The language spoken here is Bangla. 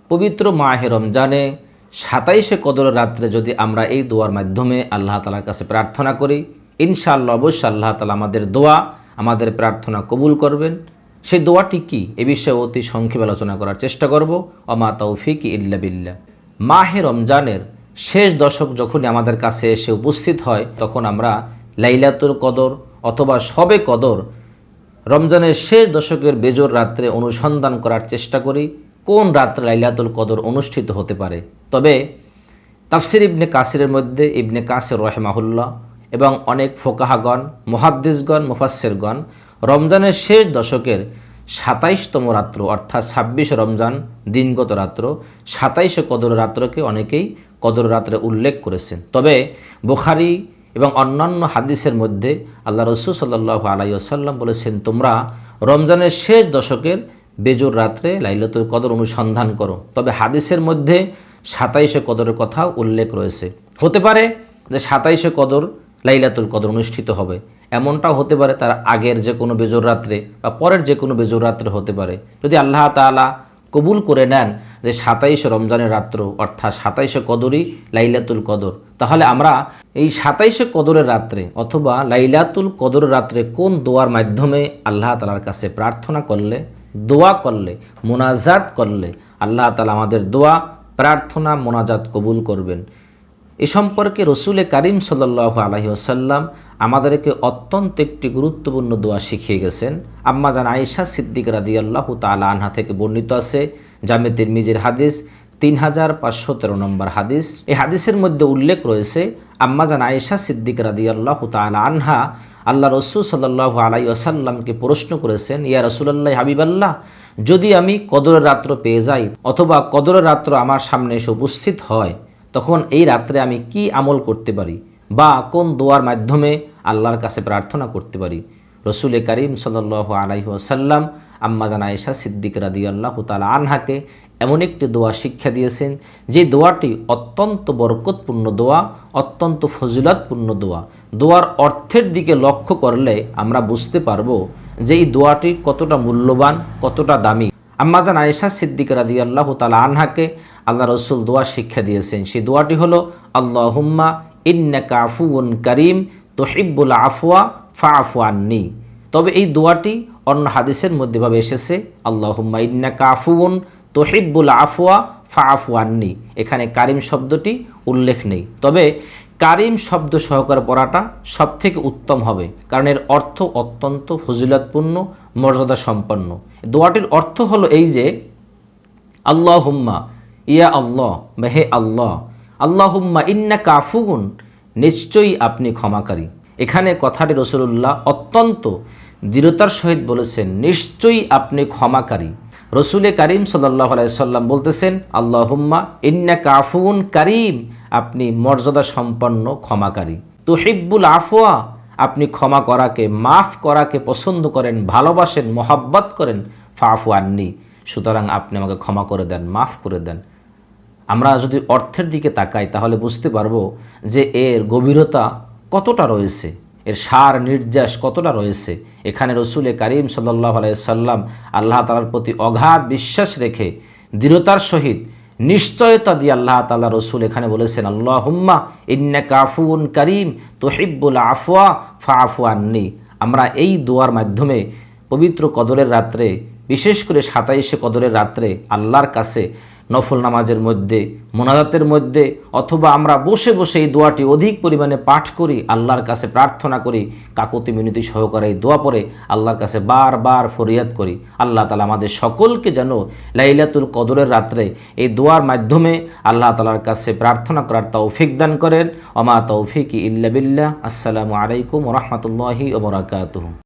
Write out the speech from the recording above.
পবিত্র মাহে রমজানে 27শে কদরের রাত্রে যদি আমরা এই দোয়ার মাধ্যমে আল্লাহ তাআলার কাছে প্রার্থনা করি, ইনশাআল্লাহ অবশ্যই আল্লাহ তাআলা আমাদের দোয়া, আমাদের প্রার্থনা কবুল করবেন। সেই দোয়াটি কি, এ বিষয়ে অতি সংক্ষেপে আলোচনা করার চেষ্টা করব। ওমা তাওফিকি ইল্লা বিল্লাহ। মাহে রমজানের শেষ দশক যখনই আমাদের কাছে এসে উপস্থিত হয়, তখন আমরা লাইলাতুল কদর অথবা শবে কদর, রমজানের শেষ দশকের বেজোর রাত্রে অনুসন্ধান করার চেষ্টা করি কোন রাত্রে লাইলাতুল কদর অনুষ্ঠিত হতে পারে। তবে তাফসির ইবনে কাসিরের মধ্যে ইবনে কাসির রাহিমাহুল্লাহ এবং অনেক ফোকাহাগণ, মুহাদ্দিসগণ, মুফাসসিরগণ রমজানের শেষ দশকের 27তম রাত্র অর্থাৎ 26 রমজান দিনগত রাত্র, 27শে কদর রাত্রকে অনেকেই কদর রাত্রে উল্লেখ করেছেন। তবে বুখারী এবং অন্যান্য হাদিসের মধ্যে আল্লাহ রাসূল সাল্লাল্লাহু আলাইহি ওয়াসাল্লাম বলেছেন, তোমরা রমজানের শেষ দশকের বেজোর রাত্রে লাইলাতুল কদর অনুসন্ধান করো। তবে হাদিসের মধ্যে 27শে কদরের কথা উল্লেখ রয়েছে। হতে পারে যে 27শে কদর লাইলাতুল কদর অনুষ্ঠিত হবে, এমনটাও হতে পারে তার আগের যে কোনো বেজোর রাত্রে বা পরের যে কোনো বেজোর রাত্রে হতে পারে। যদি আল্লাহ তাআলা কবুল করে নেন যে 27 রমজানের রাত্র অর্থাৎ 27শে কদরই লাইলাতুল কদর, তাহলে আমরা এই 27শে কদরের রাত্রে অথবা লাইলাতুল কদরের রাত্রে কোন দোয়ার মাধ্যমে আল্লাহ তাআলার কাছে প্রার্থনা করলে, দোয়া করলে, মোনাজাত করলে আল্লাহ তাআলা আমাদের দোয়া, প্রার্থনা, মোনাজাত কবুল করবেন, এ সম্পর্কে রসুল কারীম সাল্লাল্লাহু আলাইহি ওয়াসাল্লাম আমাদেরকে অত্যন্ত একটি গুরুত্বপূর্ণ দোয়া শিখিয়ে গেছেন। আম্মা জান আয়েশা সিদ্দিকা রাদিয়াল্লাহু তাআলা আনহা থেকে বর্ণিত আছে, জামে তিরমিজির হাদিস 3513 নম্বর হাদিস। এই হাদিসের মধ্যে উল্লেখ রয়েছে, আম্মা জান আয়েশা সিদ্দিকা রাদিয়াল্লাহু তাআলা আনহা আল্লাহ রসুল সাল্লাল্লাহু আলাইহি ওয়াসাল্লামকে প্রশ্ন করেছেন, ইয়া রাসূলুল্লাহ, হাবিবাল্লাহ, যদি আমি কদরের রাত্র পেয়ে যাই অথবা কদরের রাত্র আমার সামনে এসে উপস্থিত হয়, তখন এই রাত্রে আমি কি আমল করতে পারি বা কোন দোয়ার মাধ্যমে আল্লাহর কাছে প্রার্থনা করতে পারি? রসুল কারীম সাল্লাল্লাহু আলাইহি ওয়াসাল্লাম আম্মা জান আয়েশা সিদ্দিকা রাদিয়াল্লাহু তাআলা আনহাকে এমন একটি দোয়া শিক্ষা দিয়েছেন, যে দোয়াটি অত্যন্ত বরকতপূর্ণ দোয়া, অত্যন্ত ফজিলতপূর্ণ দোয়া। দোয়ার অর্থের দিকে লক্ষ্য করলে আমরা বুঝতে পারবো যে এই দোয়াটি কতটা মূল্যবান, কতটা দামি। আম্মা জান আয়েশা সিদ্দিকা রাদিয়াল্লাহু তাআলা আনহাকে আল্লাহ রসুল দোয়া শিক্ষা দিয়েছেন। সেই দোয়াটি হলো, আল্লাহুম্মা ইন্নাকা আফুউন কারীম তুহিব্বুল আফওয়া ফাআফু আন্নী। তবে এই দোয়াটি অন্য হাদিসের মধ্যে ভাবে এসেছে, আল্লাহুম্মা ইন্নাকা আফুউন তুহিব্বুল আফওয়া ফাআফু আন্নী। এখানে কারীম শব্দটি উল্লেখ নেই, তবে কারীম শব্দ সহকারে পড়াটা সবথেকে উত্তম হবে, কারণ এর অর্থ অত্যন্ত ফজিলতপূর্ণ, মর্যাদা সম্পন্ন। দোয়াটির অর্থ হলো এই যে, আল্লাহুম্মা, ইয়া আল্লাহ বা হে আল্লাহ, আল্লাহুম্মা ইন্নাকা আফুউন, নিশ্চয়ই আপনি ক্ষমাকারী। এখানে কথাটি রাসূলুল্লাহ অত্যন্ত দৃঢ়তার সহিত বলেছেন, নিশ্চয়ই আপনি ক্ষমাকারী। রসুল কারীম সাল্লাল্লাহু আলাইহি সাল্লাম বলতেছেন, আল্লাহুম্মা ইন্নাকা আফুউন কারীম, আপনি মর্যাদা সম্পন্ন ক্ষমাকারী। তুহিব্বুল আফওয়া, আপনি ক্ষমা করাকে, মাফ করাকে পছন্দ করেন, ভালোবাসেন, মহব্বত করেন। ফাআফু আন্নী, সুতরাং আপনি আমাকে ক্ষমা করে দেন, মাফ করে দেন। আমরা যদি অর্থের দিকে তাকাই তাহলে বুঝতে পারবো যে এর গভীরতা কতটা রয়েছে, এর সার নির্যাস কতটা রয়েছে। এখানে রসুল কারীম সাল্লাল্লাহু আলাইহি সাল্লাম আল্লাহ তাআলার প্রতি অগাধ বিশ্বাস রেখে দৃঢ়তার সহিত নিশ্চয়তা দিয়ে আল্লাহ তাআলা রসুল এখানে বলেছেন, আল্লাহুম্মা ইন্নাকা আফুউন কারীম তুহিব্বুল আফওয়া ফাআফু আন্নী। আমরা এই দোয়ার মাধ্যমে পবিত্র কদরের রাত্রে, বিশেষ করে 27শে কদরের রাত্রে আল্লাহর কাছে নফল নামাজের মধ্যে, মোনাজাতের মধ্যে, অথবা আমরা বসে বসে এই দোয়াটি অধিক পরিমাণে পাঠ করি, আল্লাহর কাছে প্রার্থনা করি, কাকুতি মিনতি সহকারে এই দোয়া পড়ে আল্লাহর কাছে বারবার ফরিয়াদ করি। আল্লাহ তাআলা আমাদের সকলকে যেন লাইলাতুল কদরের রাত্রে এই দোয়ার মাধ্যমে আল্লাহ তাআলার কাছে প্রার্থনা করার তৌফিক দান করেন। ওমা তৌফিকি ইল্লা বিল্লাহ। আসসালামু আলাইকুম ওয়া রাহমাতুল্লাহি ওয়া বারাকাতুহু।